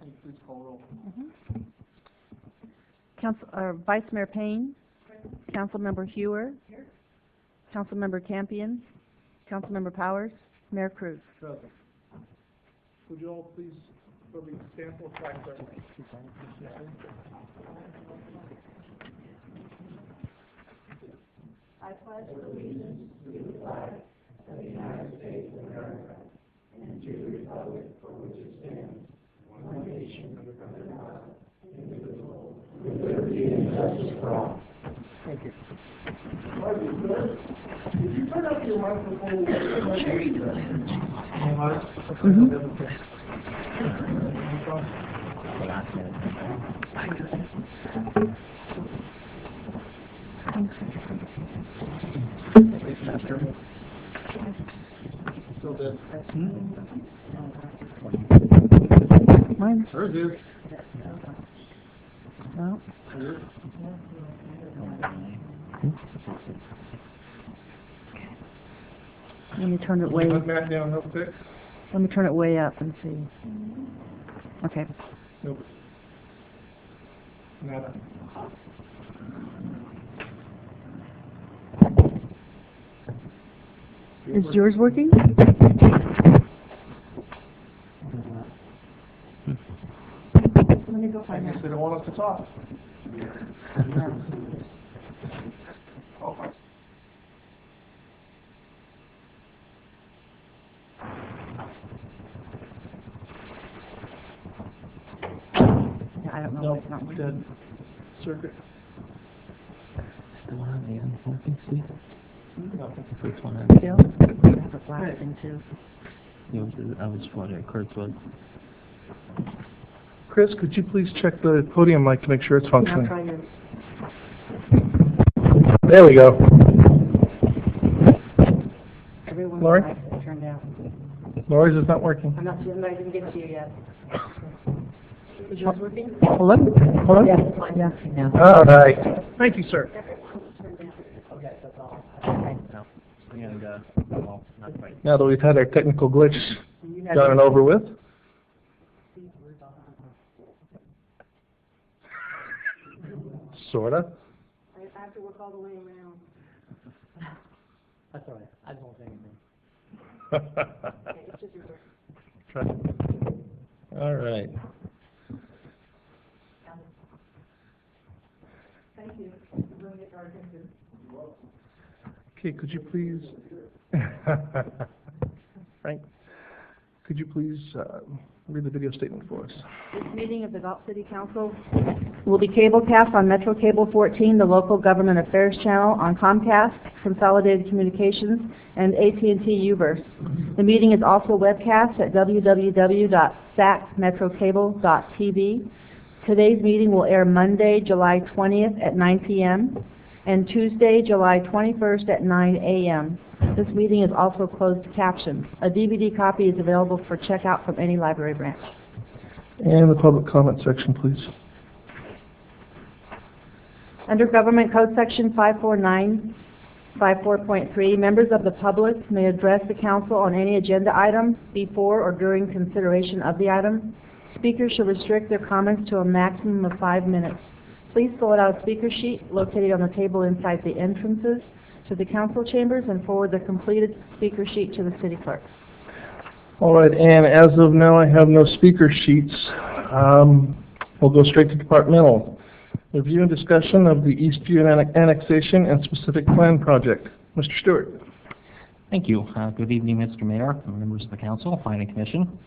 Can you please call roll? Vice Mayor Payne. Councilmember Hewer. Here. Councilmember Campion. Councilmember Powers. Mayor Cruz. Present. Would you all please, for the sample flag ceremony? I pledge allegiance to the flag of the United States of America and to the republic for which it stands, one nation under God, indivisible, with liberty and justice for all. Thank you. Did you turn up your microphone? Still dead. Mine. Hers is. No. Let me turn it way. Put that down real quick. Let me turn it way up and see. Okay. Nope. Nada. Is yours working? Let me go I find guess out. they don't want us to talk. Oh. I don't know why Nope, it's not working. dead. Circuit. Still on the unworking speed? Nothing. First one on Still? That's a flash thing too. I was just wondering, Kurt's was. Chris, could you please check the podium mic to make sure it's Now functioning? try yours. There we go. Everyone's Lori? mic is turned down. Lori's is not working. I'm not didn't get to you yet. Is yours working? Hold on. Hold on. Yeah. Yeah. All right. Thank you, sir. Okay, that's all. No. And, well, not quite. Now that we've had our technical glitch You have done and over with. Sorta. I have to work all the way around. That's all right. I just won't say anything. Okay, it's just your Try. All right. Thank you. Okay, could you please, Frank, could you please read the video statement for us? This meeting of the Galt City Council will be cablecast on Metro Cable 14, the local government affairs channel, on Comcast, Consolidated Communications, and AT&T Uverse. The meeting is also webcast at www.sacmetrocable.tv. Today's meeting will air Monday, July 20th at 9 p.m. and Tuesday, July 21st at 9 a.m. This meeting is also closed captioned. A DVD copy is available for checkout from any library branch. And the public comment section, please. Under Government Code Section 549.54.3, members of the public may address the council on any agenda item before or during consideration of the item. Speakers should restrict their comments to a maximum of 5 minutes. Please fill out a speaker sheet located on the table inside the entrances to the council chambers and forward the completed speaker sheet to the city clerk. All right, and as of now, I have no speaker sheets. We'll go straight to departmental. Review and discussion of the Eastview annexation and specific plan project. Mr. Stewart. Thank you. Good evening, Mr. Mayor, members of the council, planning commission.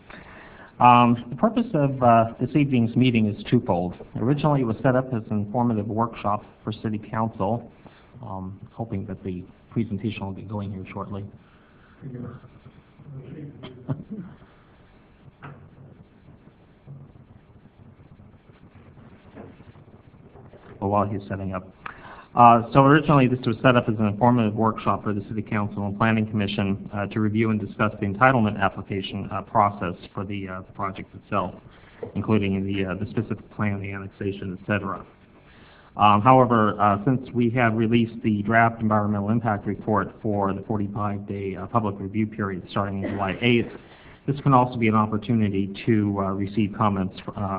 The purpose of this evening's meeting is twofold. Originally, it was set up as an informative workshop for City Council, hoping that the presentation will get going here shortly. Well, while he's setting up. So originally this was set up as an informative workshop for the City Council and Planning Commission to review and discuss the entitlement application process for the project itself, including the specific plan, the annexation, etc. However, since we have released the draft environmental impact report for the 45-day public review period starting on July 8th, This can also be an opportunity to receive comments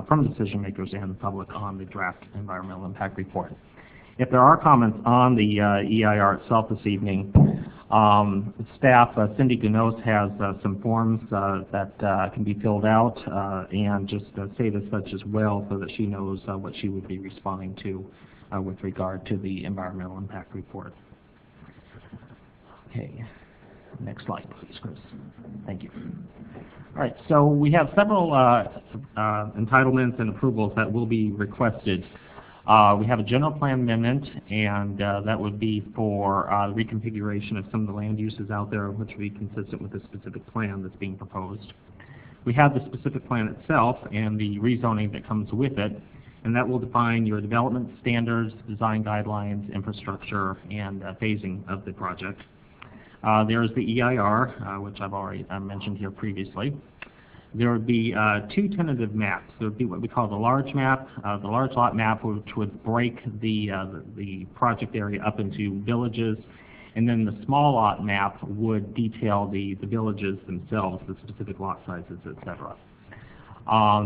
from decision makers and the public on the draft environmental impact report. If there are comments on the EIR itself this evening, staff, Cindy Ganos, has some forms that can be filled out and just save as such as well so that she knows what she would be responding to with regard to the environmental impact report. Okay, next slide please, Chris. Thank you. All right, so we have several entitlements and approvals that will be requested. We have a general plan amendment, and that would be for reconfiguration of some of the land uses out there, which would be consistent with the specific plan that's being proposed. We have the specific plan itself and the rezoning that comes with it, and that will define your development standards, design guidelines, infrastructure, and phasing of the project. There is the EIR, which I've already mentioned here previously. There would be two tentative maps. There would be what we call the large map, the large lot map, which would break the project area up into villages, and then the small lot map would detail the villages themselves, the specific lot sizes, etc.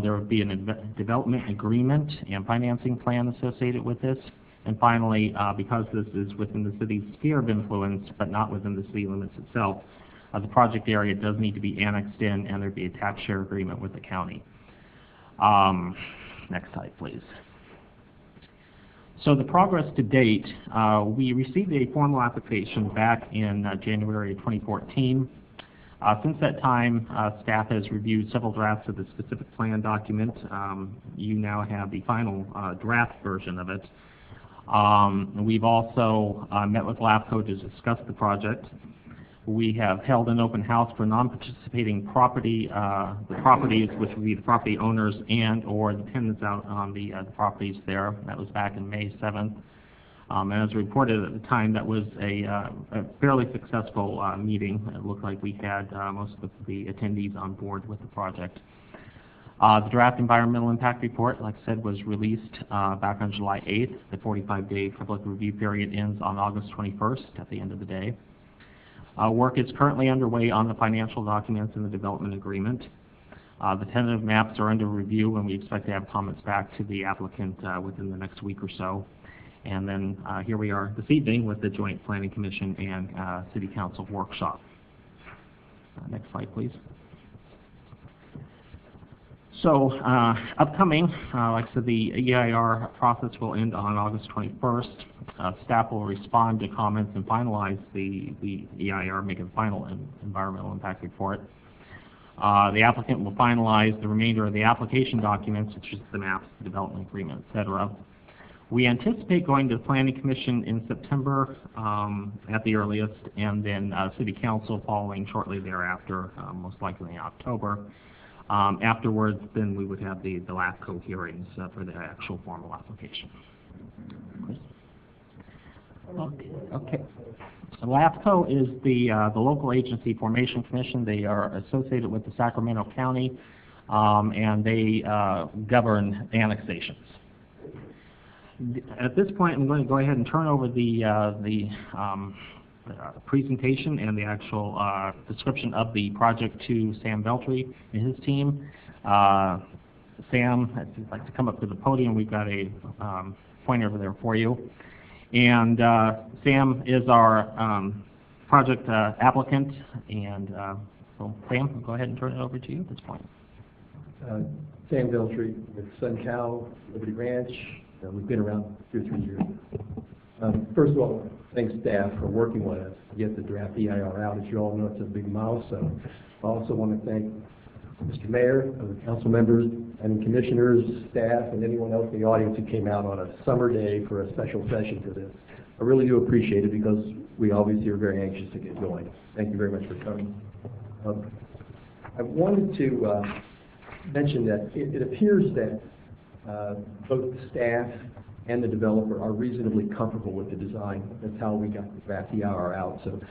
There would be a development agreement and financing plan associated with this. And finally, because this is within the city's sphere of influence, but not within the city limits itself, the project area does need to be annexed in, and there'd be a tax share agreement with the county. Next slide, please. So the progress to date, we received a formal application back in January of 2014. Since that time, staff has reviewed several drafts of the specific plan document. You now have the final draft version of it. We've also met with LAFCO to discuss the project. We have held an open house for non-participating property, the properties, which would be the property owners and or the tenants out on the properties there. That was back in May 7th. And as reported at the time, that was a fairly successful meeting. It looked like we had most of the attendees on board with the project. The draft environmental impact report, like I said, was released back on July 8th. The 45-day public review period ends on August 21st at the end of the day. Work is currently underway on the financial documents and the development agreement. The tentative maps are under review, and we expect to have comments back to the applicant within the next week or so. And then here we are this evening with the Joint Planning Commission and City Council workshop. Next slide, please. So upcoming, like I said, the EIR process will end on August 21st. Staff will respond to comments and finalize the EIR, make a final environmental impact report. The applicant will finalize the remainder of the application documents, such as the maps, the development agreement, etc. We anticipate going to the Planning Commission in September at the earliest, and then City Council following shortly thereafter, most likely in October. Afterwards, then we would have the LAFCO hearings for the actual formal application. Okay. LAFCO is the local agency formation commission. They are associated with the Sacramento County, and they govern annexations. At this point, I'm going to go ahead and turn over the presentation and the actual description of the project to Sam Beltry and his team. Sam, if you'd like to come up to the podium, we've got a pointer over there for you. And Sam is our project applicant, and so Sam, go ahead and turn it over to you at this point. Sam Beltry with Sun Cow, Liberty Ranch. We've been around 2 or 3 years. First of all, thanks staff for working with us to get the draft EIR out. As you all know, it's a big milestone. I also want to thank Mr. Mayor, the council members, and commissioners, staff, and anyone else in the audience who came out on a summer day for a special session for this. I really do appreciate it because we obviously are very anxious to get going. Thank you very much for coming. I wanted to mention that it appears that both the staff and the developer are reasonably comfortable with the design. That's how we got the draft EIR out. So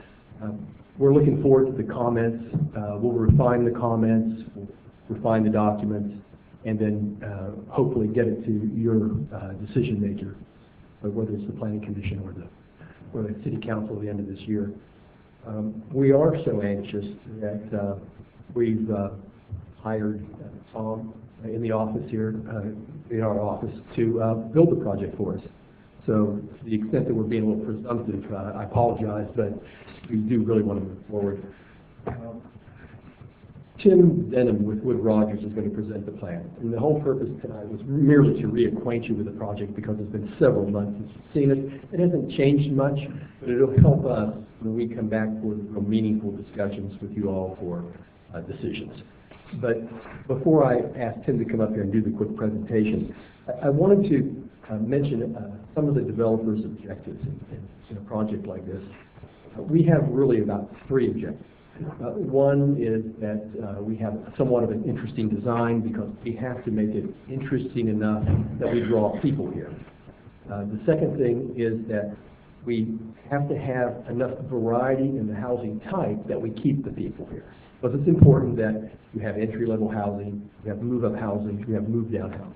we're looking forward to the comments. We'll refine the comments, we'll refine the documents, and then hopefully get it to your decision maker, whether it's the Planning Commission or the City Council at the end of this year. We are so anxious that We've hired Tom in the office here, in our office, to build the project for us. So to the extent that we're being a little presumptive, I apologize, but we do really want to move forward. Tim Denham with Wood Rogers is going to present the plan. And the whole purpose tonight was merely to reacquaint you with the project because it's been several months since you've seen it. It hasn't changed much, but it'll help us when we come back for real meaningful discussions with you all for decisions. But before I ask Tim to come up here and do the quick presentation, I wanted to mention some of the developers' objectives in a project like this. We have really about 3 objectives. One is that we have somewhat of an interesting design because we have to make it interesting enough that we draw people here. The second thing is that we have to have enough variety in the housing type that we keep the people here. Because it's important that you have entry-level housing, you have move-up housing, you have move-down housing.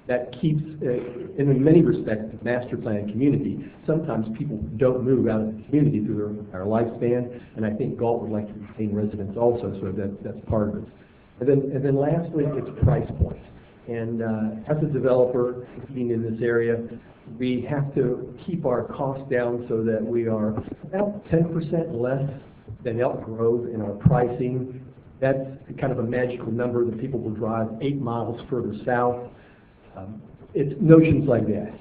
That keeps, in many respects, the master plan community. Sometimes people don't move out of the community through their lifespan, and I think Galt would like to retain residents also, so that's part of it. And then lastly, it's price point. And as a developer being in this area, we have to keep our costs down so that we are about 10% less than Elk Grove in our pricing. That's kind of a magical number that people will drive 8 miles further south. It's notions like that.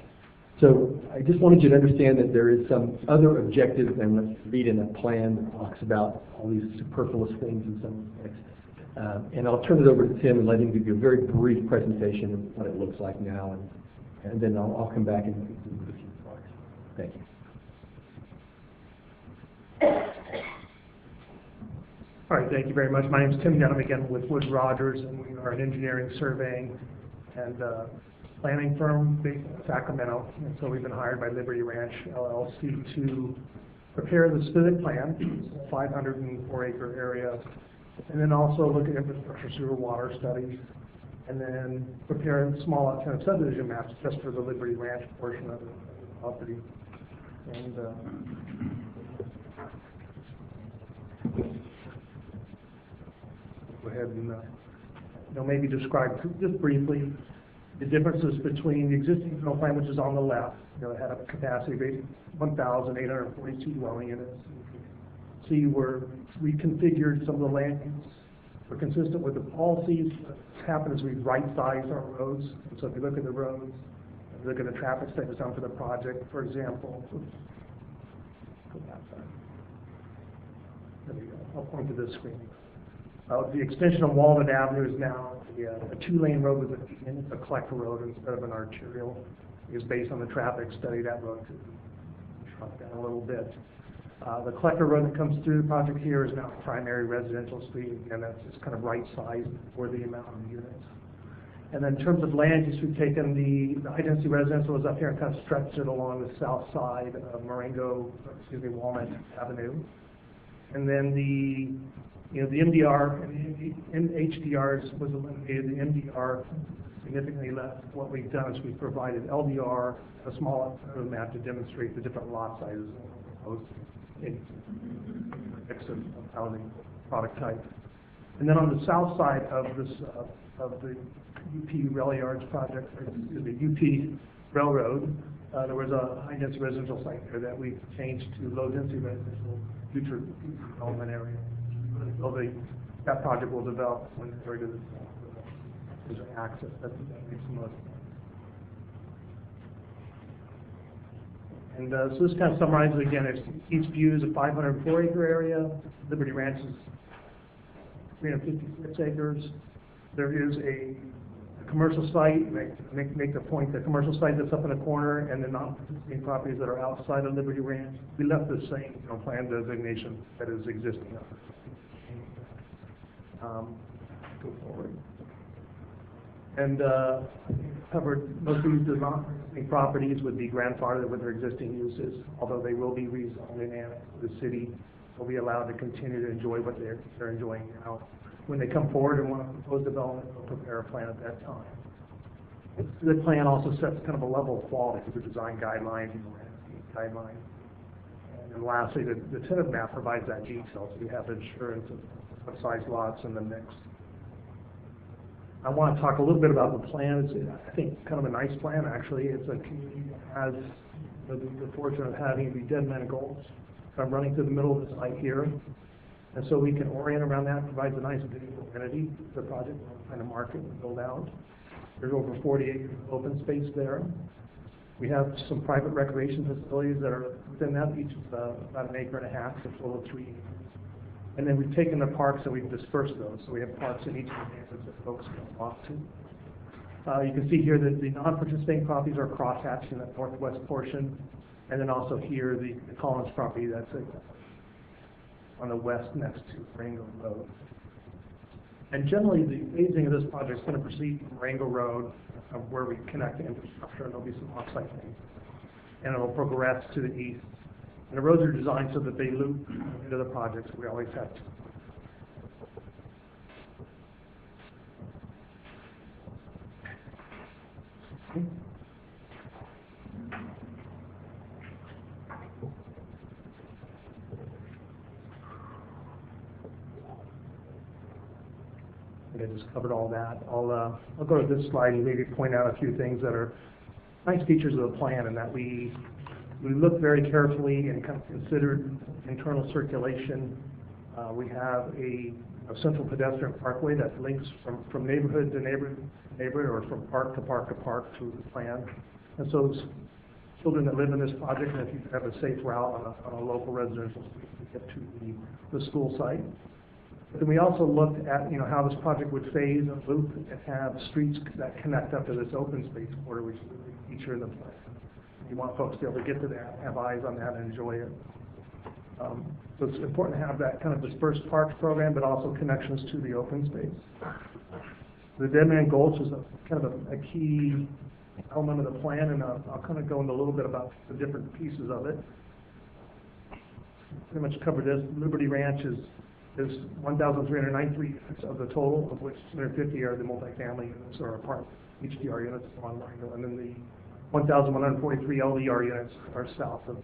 So I just wanted you to understand that there is some other objectives than let's read in a plan that talks about all these superfluous things in some respects. And I'll turn it over to Tim and let him give you a very brief presentation of what it looks like now, and then I'll come back and conclude with a few remarks. Thank you. All right, thank you very much. My name is Tim Denham again with Wood Rogers, and we are an engineering, surveying, and planning firm based in Sacramento. And so we've been hired by Liberty Ranch LLC to prepare the specific plan, 504-acre area, and then also look at infrastructure, sewer, water studies, and then prepare small alternative subdivision maps just for the Liberty Ranch portion of the property. And go ahead and maybe describe just briefly the differences between the existing general plan, which is on the left. It had a capacity of 1,842 dwelling units. See where we configured some of the land use. We're consistent with the policies. What's happened is we've right-sized our roads. And so if you look at the roads, if you look at the traffic studies done for the project, for example, go back there. There we go. I'll point to this screen. The extension of Walnut Avenue is now a 2-lane road with a collector road instead of an arterial. It's based on the traffic study. That road could be shrunk down a little bit. The collector road that comes through the project here is now a primary residential street. Again, that's just kind of right-sized for the amount of units. And then in terms of land use, we've taken the high-density residential is up here and kind of stretched it along the south side of Walnut Avenue. And then the MDR and the HDRs was eliminated. The MDR significantly less. What we've done is we've provided LDR, a small map to demonstrate the different lot sizes proposed in mix of housing product type. And then on the south side of this of the UP Rail Yards project, UP Railroad, there was a high-density residential site there that we changed to low-density residential future development area. So that project will develop when it's ready to access. That makes the most. And so this kind of summarizes again. Each view is a 504-acre area. Liberty Ranch is 356 acres. There is a commercial site. Make the point, the commercial site that's up in the corner, and the non-participating properties that are outside of Liberty Ranch. We left the same plan designation that is existing. Go forward. And covered most of these non-participating properties would be grandfathered with their existing uses, although they will be rezoned and annexed to the city. They'll be allowed to continue to enjoy what they're enjoying now. When they come forward and want to propose development, they'll prepare a plan at that time. The plan also sets kind of a level of quality for design guidelines and landscape guidelines. And lastly, the tentative map provides that detail, so you have insurance of what size lots in the mix. I want to talk a little bit about the plan. It's, I think, kind of a nice plan, actually. It's a community that has the fortune of having the dead man goals kind of running through the middle of the site here. And so we can orient around that, provides a nice visual identity to the project, kind of market and build out. There's over 40 acres of open space there. We have some private recreation facilities that are within that, each is about 1.5 acres, a total of 3 acres. And then we've taken the parks and we've dispersed those. So we have parks in each of the neighborhoods that folks can walk to. You can see here that the non-participating properties are crosshatched in that northwest portion. And then also here, the Collins property that's on the west next to Rango Road. And generally, the phasing of this project is going to proceed from Rango Road, where we connect the infrastructure, and there'll be some off-site things. And it'll progress to the east. And the roads are designed so that they loop into the projects. We always have to. I just covered all that. I'll go to this slide and maybe point out a few things that are nice features of the plan, and that we looked very carefully and kind of considered internal circulation. We have a central pedestrian parkway that links from neighborhood to neighborhood, or from park to park to park through the plan. And so children that live in this project, and if you have a safe route on a local residential street to get to the school site. But then we also looked at, how this project would phase and loop and have streets that connect up to this open space corridor, which is a feature in the plan. You want folks to be able to get to that, have eyes on that, and enjoy it. So it's important to have that kind of dispersed parks program, but also connections to the open space. The Dead Man Gulch is kind of a key element of the plan, and I'll kind of go into a little bit about the different pieces of it. Pretty much covered this. Liberty Ranch is 1,393 units of the total, of which 250 are the multifamily units or apartment HDR units along Rango, and then the 1,143 LDR units are south of.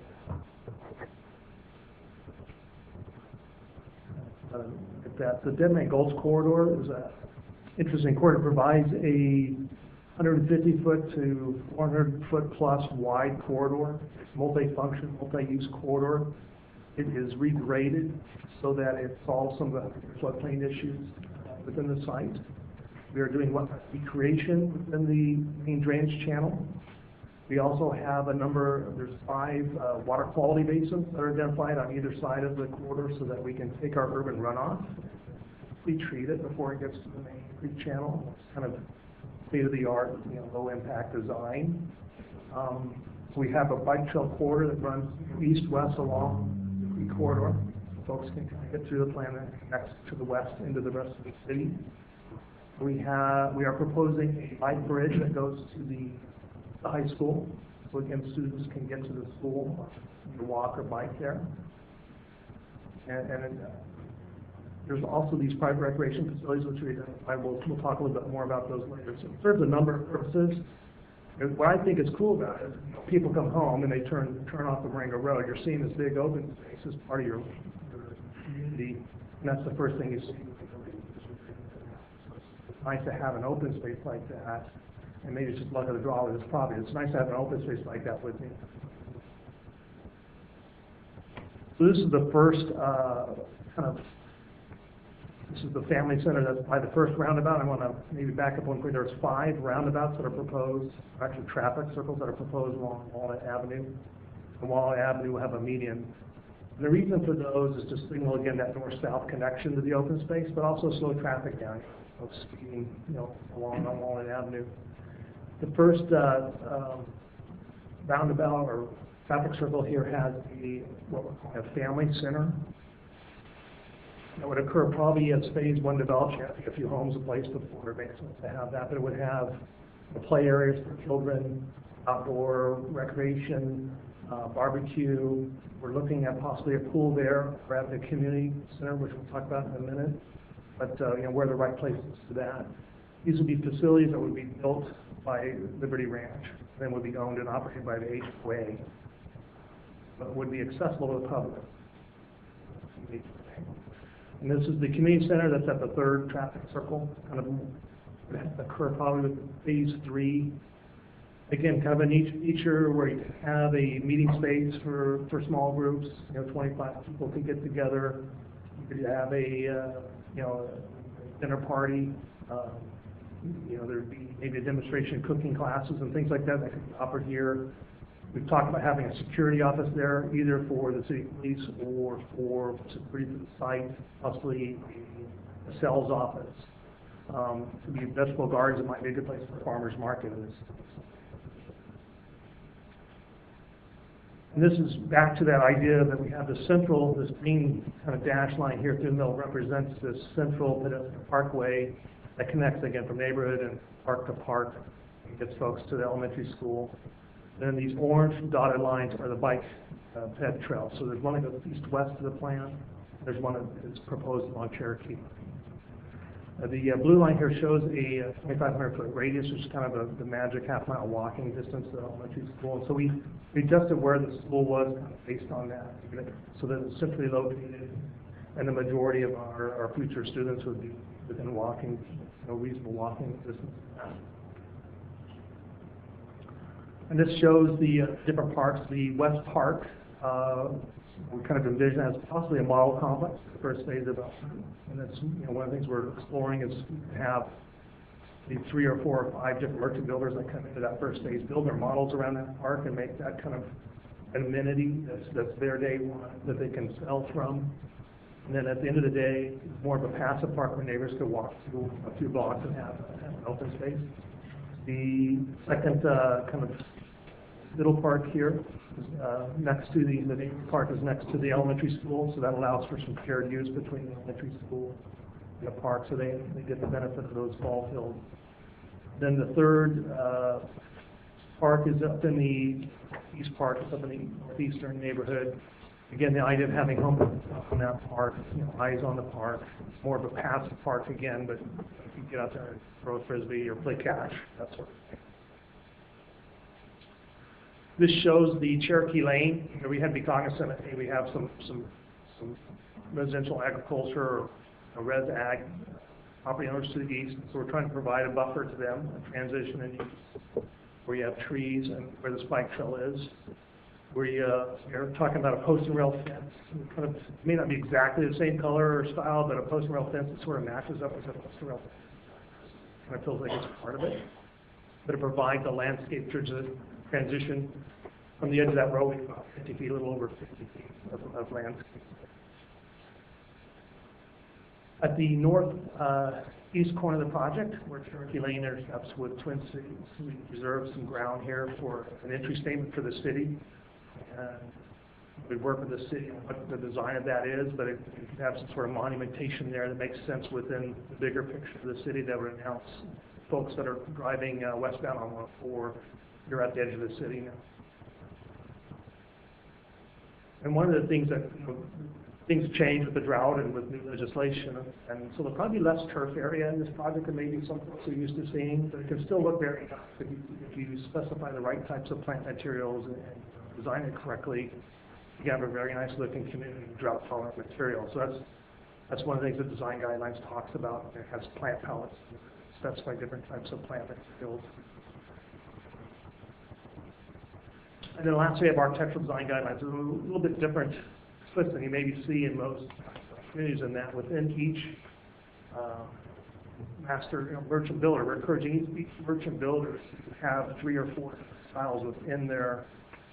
That the Dead Man Gulch corridor is an interesting corridor. It provides a 150-foot to 400-foot plus wide corridor. It's multi-function, multi-use corridor. It is regraded so that it solves some of the floodplain issues within the site. We are doing recreation within the main drainage channel. We also have there's 5 water quality basins that are identified on either side of the corridor so that we can take our urban runoff, we treat it before it gets to the main creek channel. It's kind of state-of-the-art, low impact design. We have a bike trail corridor that runs east-west along the creek corridor. Folks can kind of get through the plan and connect to the west into the rest of the city. We are proposing a bike bridge that goes to the high school, so again, students can get to the school, walk or bike there. And there's also these private recreation facilities which we identify. We'll talk a little bit more about those later. So it serves a number of purposes. And what I think is cool about it, people come home and they turn off the Rango Road. You're seeing this big open space as part of your community, and that's the first thing you see. It's nice to have an open space like that. And maybe it's just luck of the draw with this property. It's nice to have an open space like that with me. So this is the first this is the family center that's by the first roundabout. I want to maybe back up one quick. There's 5 roundabouts that are proposed, actually traffic circles that are proposed along Walnut Avenue. And Walnut Avenue will have a median. And the reason for those is to signal again that north-south connection to the open space, but also slow traffic down, of speeding, along Walnut Avenue. The first roundabout or traffic circle here has what we're calling a family center. That would occur probably as phase 1 develops. You have to get a few homes in place before it makes sense to have that, but it would have the play areas for children, outdoor recreation, barbecue. We're looking at possibly a pool there, or at the community center, which we'll talk about in a minute. But where the right place is for that. These would be facilities that would be built by Liberty Ranch, then would be owned and operated by the HOA, but would be accessible to the public. And this is the community center that's at the third traffic circle, kind of would occur probably with phase 3. Again, kind of a niche feature where you can have a meeting space for small groups, 25 people can get together. You could have a dinner party. There'd be maybe a demonstration cooking classes and things like that could be offered here. We've talked about having a security office there, either for the city police or for security for the site, possibly a sales office. Could be vegetable gardens. It might be a good place for a farmer's market. And this is back to that idea that we have this green kind of dash line here through the middle represents this central pedestrian parkway that connects again from neighborhood and park to park and gets folks to the elementary school. Then these orange dotted lines are the bike ped trails. So there's one that goes east-west of the plan. There's one that's proposed along Cherokee. The blue line here shows a 2,500-foot radius, which is kind of the magic half-mile walking distance to the elementary school. And so we adjusted where the school was kind of based on that, so that it's centrally located, and the majority of our future students would be within walking, reasonable walking distance. And this shows the different parks. The West Park, we kind of envision as possibly a model complex, the first phase of development. And that's one of the things we're exploring is to have the 3 or 4 or 5 different merchant builders that come into that first phase, build their models around that park and make that kind of an amenity that's their day one that they can sell from. And then at the end of the day, it's more of a passive park where neighbors could walk through a few blocks and have an open space. The second kind of middle park here, next to the neighborhood park is next to the elementary school, so that allows for some shared use between the elementary school and the park, so they get the benefit of those ball fields. Then the third park is up in the East Park, it's up in the northeastern neighborhood. Again, the idea of having home in that park, eyes on the park, more of a passive park again, but you can get out there and throw a frisbee or play catch, that sort of thing. This shows the Cherokee Lane. We had to be cognizant that, hey, we have some residential agriculture or res ag property owners to the east, so we're trying to provide a buffer to them, a transition in use, where you have trees and where the spike trail is. We're talking about a post and rail fence. Kind of, it may not be exactly the same color or style, but a post and rail fence that sort of matches up with a post and rail fence. Kind of feels like it's part of it. But it provides a landscape transition from the edge of that road, about 50 feet, a little over 50 feet of landscape. At the northeast corner of the project, where Cherokee Lane intersects with Twin Cities, we reserved some ground here for an entry statement for the city. We work with the city on what the design of that is, but it could have some sort of monumentation there that makes sense within the bigger picture of the city that would announce folks that are driving westbound on 104, you're at the edge of the city now. And one of the things that, things change with the drought and with new legislation, and so there'll probably be less turf area in this project than maybe some folks are used to seeing, but it can still look very nice if you specify the right types of plant materials and design it correctly. You can have a very nice looking community drought-tolerant material. So that's one of the things the design guidelines talks about. It has plant palettes, specify different types of plant materials. And then lastly, we have architectural design guidelines. They're a little bit different twist than you maybe see in most communities, in that within each master merchant builder, we're encouraging each merchant builder to have 3 or 4 styles within their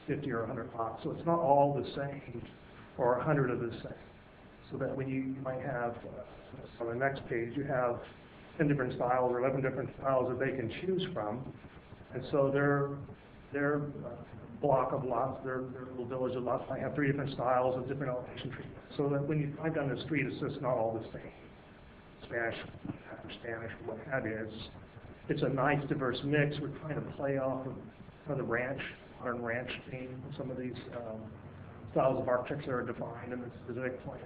50 or 100 lots. So it's not all the same or 100 of the same. So that when you might have, on the next page, you have 10 different styles or 11 different styles that they can choose from. And so their block of lots, their little village of lots might have 3 different styles of different elevation treatments. So that when you drive down the street, it's just not all the same. Spanish, or what have you. It's a nice, diverse mix. We're trying to play off of the ranch, modern ranch theme, some of these styles of architecture that are defined in the specific plan.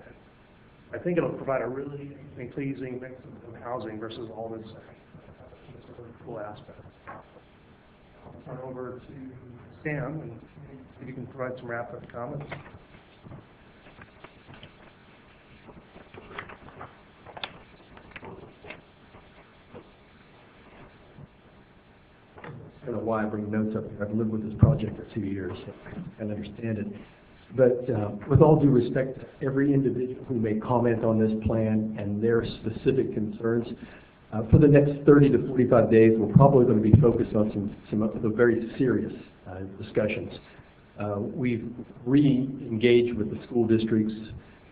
I think it'll provide a really pleasing mix of housing versus all this. It's a really cool aspect. I'll turn over to Sam, and if you can provide some wrap-up comments. don't know why I bring notes up here. I've lived with this project for 2 years, so I can understand it. But with all due respect to every individual who may comment on this plan and their specific concerns, for the next 30 to 45 days, we're probably going to be focused on some of the very serious discussions. We've re-engaged with the school districts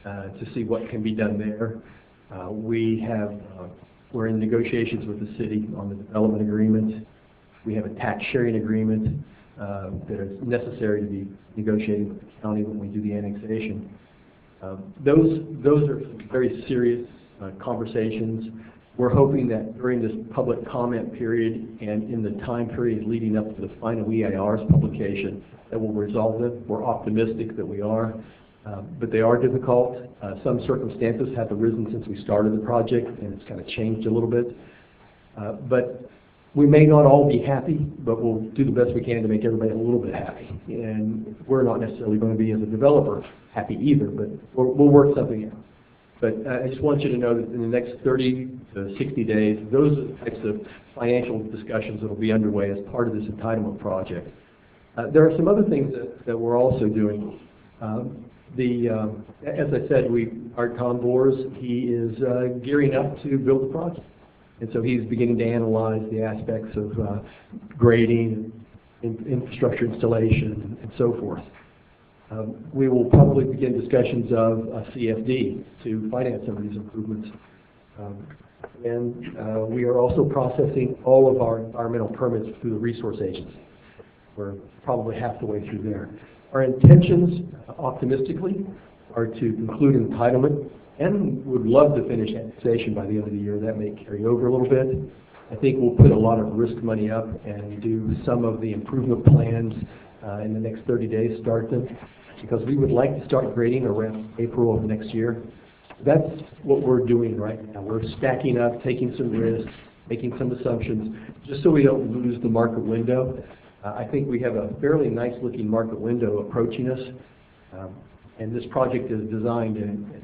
to see what can be done there. We're in negotiations with the city on the development agreement. We have a tax sharing agreement that is necessary to be negotiated with the county when we do the annexation. Those are some very serious conversations. We're hoping that during this public comment period and in the time period leading up to the final EIR's publication that we'll resolve them. We're optimistic that we are, but they are difficult. Some circumstances have arisen since we started the project, and it's kind of changed a little bit. But we may not all be happy, but we'll do the best we can to make everybody a little bit happy. And we're not necessarily going to be, as a developer, happy either, but we'll work something out. But I just want you to know that in the next 30 to 60 days, those are the types of financial discussions that will be underway as part of this entitlement project. There are some other things that we're also doing. As I said, Art Conbors, he is gearing up to build the project. And so he's beginning to analyze the aspects of grading, infrastructure installation, and so forth. We will probably begin discussions of a CFD to finance some of these improvements. And we are also processing all of our environmental permits through the resource agency. We're probably half the way through there. Our intentions, optimistically, are to conclude entitlement and would love to finish annexation by the end of the year. That may carry over a little bit. I think we'll put a lot of risk money up and do some of the improvement plans in the next 30 days, start them, because we would like to start grading around April of next year. That's what we're doing right now. We're stacking up, taking some risks, making some assumptions, just so we don't lose the market window. I think we have a fairly nice looking market window approaching us. And this project is designed,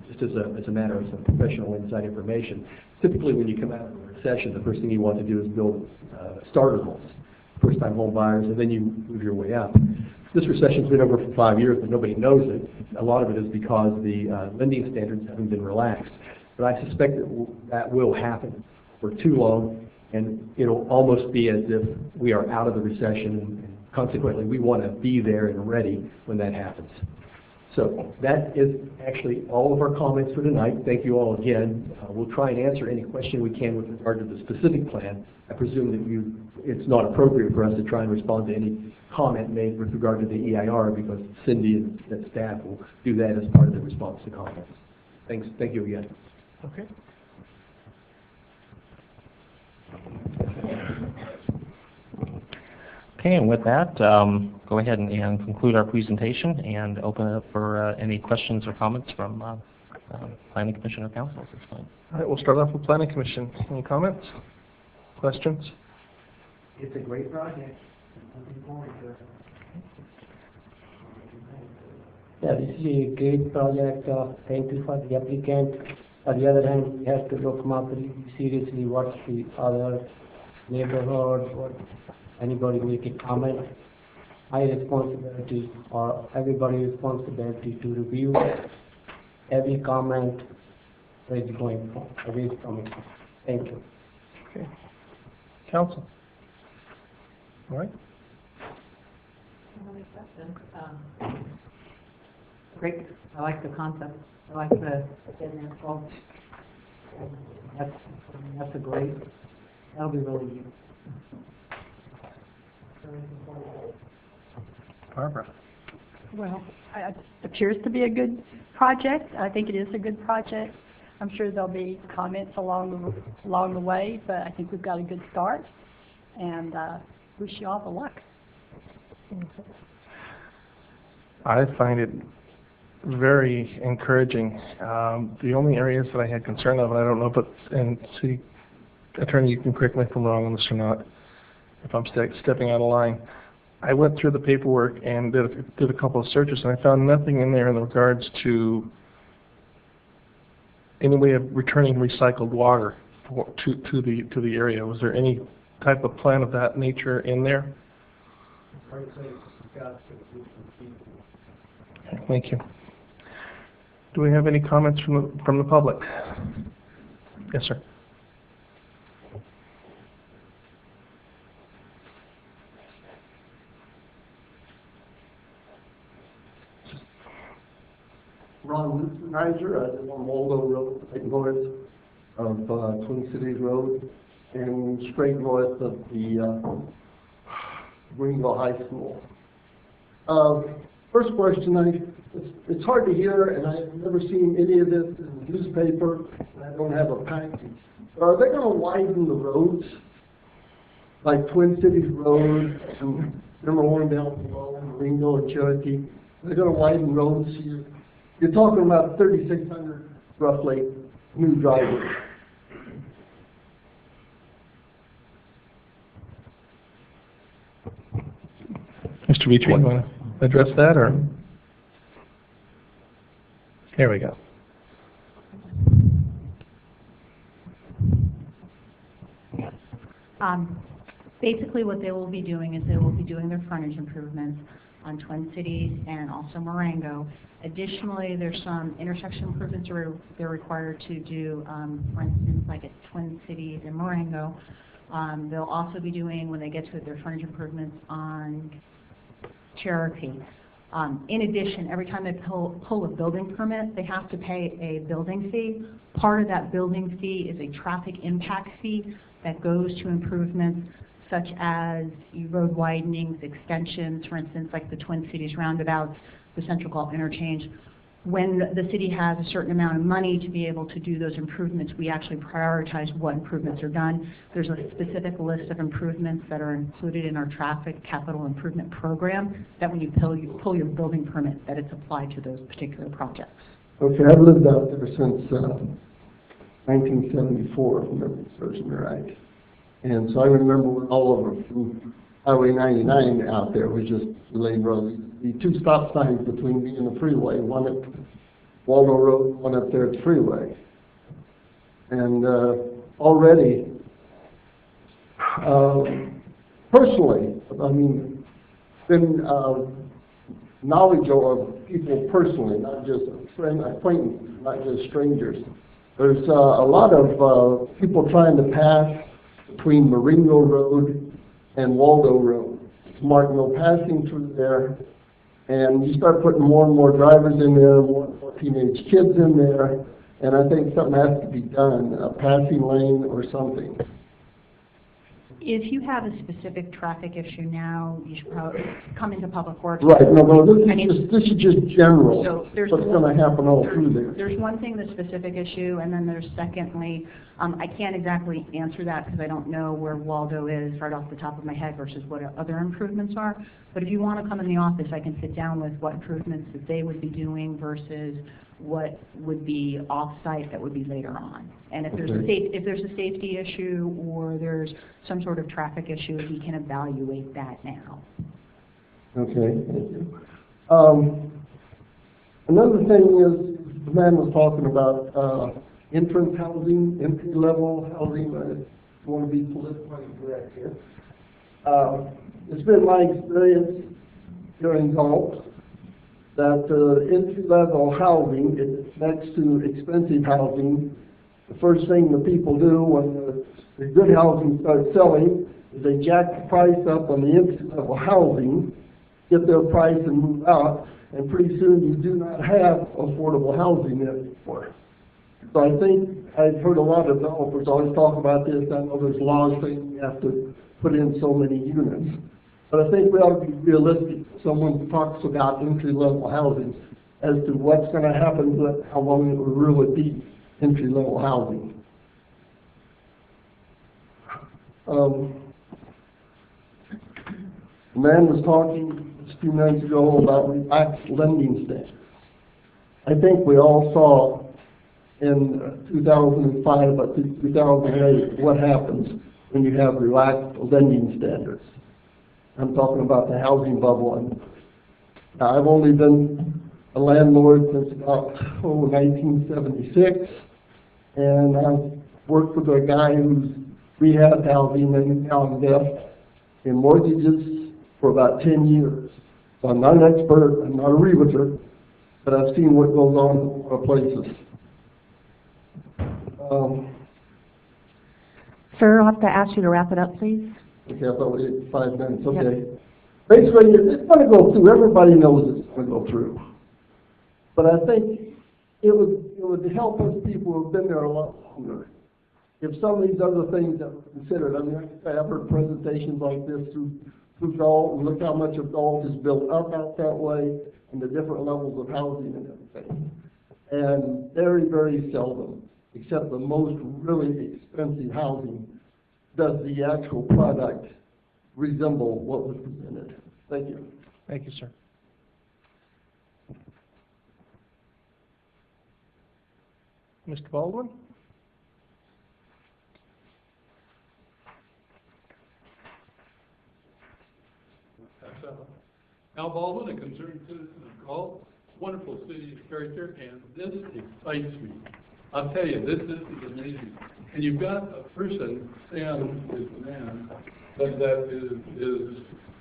just as a matter of some professional inside information, typically when you come out of a recession, the first thing you want to do is build starter homes, first-time home buyers, and then you move your way up. This recession's been over for 5 years, but nobody knows it. A lot of it is because the lending standards haven't been relaxed. But I suspect that will happen for too long, and it'll almost be as if we are out of the recession, and consequently we want to be there and ready when that happens. So that is actually all of our comments for tonight. Thank you all again. We'll try and answer any question we can with regard to the specific plan. I presume that it's not appropriate for us to try and respond to any comment made with regard to the EIR, because Cindy and staff will do that as part of the response to comments. Thanks. Thank you again. Okay. Okay, and with that, go ahead and conclude our presentation and open it up for any questions or comments from Planning Commission or Council at this point. All right, we'll start off with Planning Commission. Any comments? Questions? It's a great project. I'm looking forward to it. Yeah, this is a great project. Thank you for the applicant. On the other hand, we have to look more seriously what the other neighborhood, what anybody make a comment. My responsibility or everybody's responsibility to review every comment that is going away from it. Thank you. Okay. Council. All right. Great. I like the concept. I like the involved. That's a great. That'll be really neat. Barbara. Well, it appears to be a good project. I think it is a good project. I'm sure there'll be comments along the way, but I think we've got a good start, and wish you all the luck. I find it very encouraging. The only areas that I had concern of, and I don't know, but and City Attorney, you can correct me if I'm wrong on this or not, if I'm stepping out of line. I went through the paperwork and did a couple of searches, and I found nothing in there in regards to any way of returning recycled water to the area. Was there any type of plan of that nature in there? Okay, thank you. Do we have any comments from the public? Yes, sir. Ron Nizer, I live on Waldo Road, right north of Twin Cities Road, and straight north of the Greenville High School. First question, it's hard to hear, and I've never seen any of this in the newspaper, and I don't have a package. Are they going to widen the roads, like Twin Cities Road, and number one down below, Greenville and Cherokee? They're going to widen roads here. You're talking about 3,600, roughly, new drivers. Mr. Vitri, you want to address that, or? Here we go. Basically, what they will be doing is they will be doing their frontage improvements on Twin Cities and also Marengo. Additionally, there's some intersection improvements they're required to do, for instance, like at Twin Cities and Marengo. They'll also be doing, when they get to their frontage improvements on Cherokee. In addition, every time they pull a building permit, they have to pay a building fee. Part of that building fee is a traffic impact fee that goes to improvements such as road widenings, extensions, for instance, like the Twin Cities roundabouts, the Central Galt interchange. When the city has a certain amount of money to be able to do those improvements, we actually prioritize what improvements are done. There's a specific list of improvements that are included in our traffic capital improvement program that when you pull your building permit, that it's applied to those particular projects. Okay, I've lived out there since 1974, if memory serves me right. And so I remember when all over from Highway 99 out there was just lane road. The two stop signs between me and the freeway, one at Waldo Road, one up there at the freeway. And already, personally, I mean, been knowledge of people personally, not just acquaintances, not just strangers. There's a lot of people trying to pass between Marengo Road and Waldo Road. It's marked no passing through there. And you start putting more and more drivers in there, more and more teenage kids in there, and I think something has to be done, a passing lane or something. If you have a specific traffic issue now, you should probably come into public works. Right, no, this is just general, So there's what's going to happen all through there. There's one thing, the specific issue, and then there's secondly, I can't exactly answer that because I don't know where Waldo is right off the top of my head versus what other improvements are. But if you want to come in the office, I can sit down with what improvements that they would be doing versus what would be off-site that would be later on. And if there's if there's a safety issue or there's some sort of traffic issue, we can evaluate that now. Okay, thank you. Another thing is, the man was talking about entrance housing, entry-level housing. I want to be politically correct here. It's been my experience during Galt that entry-level housing is next to expensive housing. The first thing the people do when the good housing starts selling is they jack the price up on the entry-level housing, get their price and move out, and pretty soon you do not have affordable housing anymore. So I think I've heard a lot of developers always talk about this. I know there's laws saying you have to put in so many units. But I think we ought to be realistic. Someone talks about entry-level housing as to what's going to happen to it, how long it will really be entry-level housing. The man was talking a few minutes ago about relaxed lending standards. I think we all saw in 2005 up to 2008 what happens when you have relaxed lending standards. I'm talking about the housing bubble. And I've only been a landlord since about 1976, and I've worked with a guy who's rehab housing and now invest in mortgages for about 10 years. So I'm not an expert, I'm not a realtor, but I've seen what goes on in a lot of places. Sir, I'll have to ask you to wrap it up, please. Okay, I thought we had 5 minutes, okay. Basically, it's going to go through, everybody knows it's going to go through. But I think it would help us people who have been there a lot longer if some of these other things that were considered. I mean, I've heard presentations like this through Galt, and look how much of Galt is built up out that way, and the different levels of housing and everything. And very, very seldom, except the most really expensive housing, does the actual product resemble what was presented. Thank you. Thank you, sir. Mr. Baldwin? Al Baldwin, a concerned citizen of Galt, wonderful city of character, and this excites me. I'll tell you, this is amazing. And you've got a person, Sam is the man, that is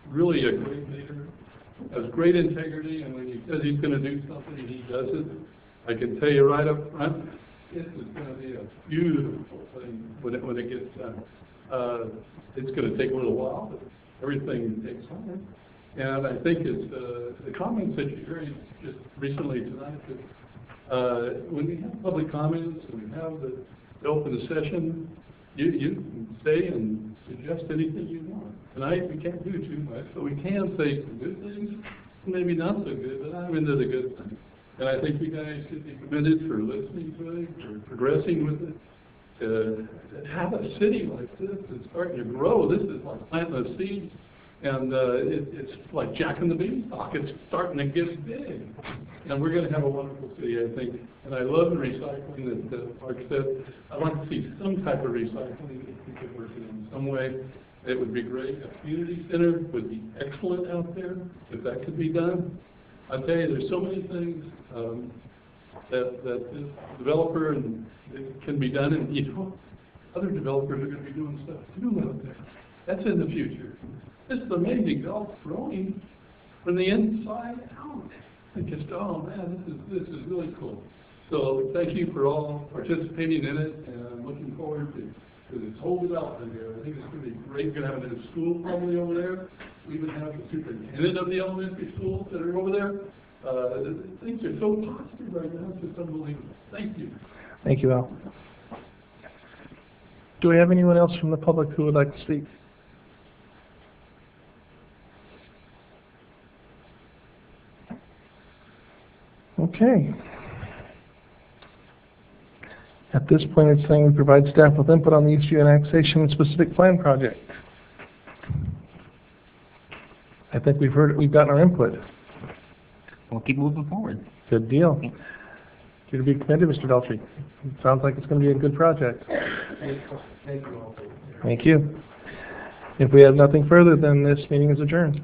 really a great leader, has great integrity, and when he says he's going to do something, he does it. I can tell you right up front, this is going to be a beautiful thing when it gets done. It's going to take a little while, but everything takes time. And I think it's the comments that you're hearing just recently tonight, that when we have public comments and we have the open session, you can say and suggest anything you want. Tonight we can't do too much, but we can say some good things, maybe not so good, but I'm into the good things. And I think you guys should be commended for listening to it, for progressing with it. To have a city like this that's starting to grow, this is like planting a seed. And it's like Jack and the Beanstalk. It's starting to get big. And we're going to have a wonderful city, I think. And I love the recycling that Mark said. I'd like to see some type of recycling if we could work it in some way. It would be great. A community center would be excellent out there if that could be done. I'll tell you, there's so many things that this developer and it can be done. And, you know, other developers are going to be doing stuff too out there. That's in the future. This is amazing. Galt's growing from the inside out. And just, oh man, this is really cool. So thank you for all participating in it, and I'm looking forward to this whole development here. I think it's going to be great. We're going to have a new school probably over there. We even have the superintendent of the elementary schools that are over there. Things are so positive right now. It's just unbelievable. Thank you. Thank you, Al. Do we have anyone else from the public who would like to speak? Okay. At this point, it's saying we provide staff with input on the Eastview annexation and specific plan project. I think we've heard it, we've gotten our input. We'll keep moving forward. Good deal. You're to be commended, Mr. Daltrey. It sounds like it's going to be a good project. Thank you all. Thank you. If we have nothing further, then this meeting is adjourned.